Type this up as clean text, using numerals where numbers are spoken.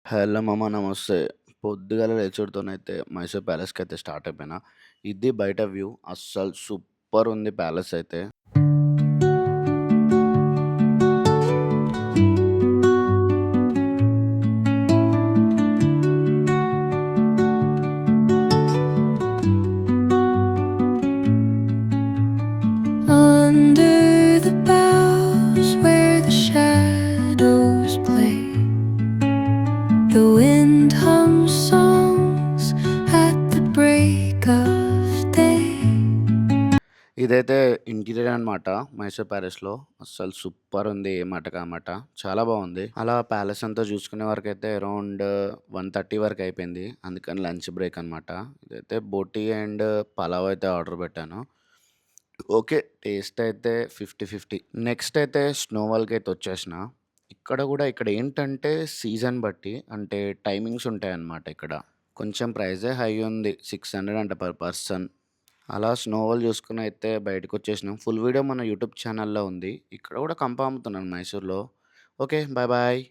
Hello మామ నమస్తే. పొద్దుగాల లేచుడుతోనైతే మైసూర్ ప్యాలెస్‌కైతే స్టార్ట్ అయిపోయినా. ఇది బయట వ్యూ. అస్సలు సూపరుంది ప్యాలెస్ అయితే. Under the boughs where the shadows play, the wind hums songs at the break of day. ఇదైతే ఇంటీరియర్ అనమాట మైసూర్ ప్యాలెస్‌లో. అస్సలు సూపరుంది. ఏ మాటకి ఆ మాట. చాలా బావుంది. అలా ప్యాలెస్ అంతా చూసుకునే వరకైతే అరౌండ్ 1:30 వరకు అయిపోయింది. అందుకని లంచ్ బ్రేక్ అనమాట. ఇదైతే బోటీ అండ్ పలావ్ అయితే ఆర్డర్ పెట్టాను. ఓకే. టేస్ట్ అయితే 50, 50. నెక్స్ట్ అయితే స్నోవాల్‌కైతే వచ్చేసిన. ఇక్కడ ఏంటంటే సీజన్ బట్టి అంటే టైమింగ్స్ ఉంటాయన్నమాట ఇక్కడ. కొంచెం ప్రైజే హై ఉంది. 600 అంట పర్ పర్సన్. అలా స్నోవాల్ చూసుకొని అయితే బయటకొచ్చేసినాం. ఫుల్ వీడియో మన యూట్యూబ్ ఛానల్‌లో ఉంది. ఇక్కడ కూడా కంపా అమ్ముతున్నాను మైసూర్‌లో. ఓకే. Bye bye.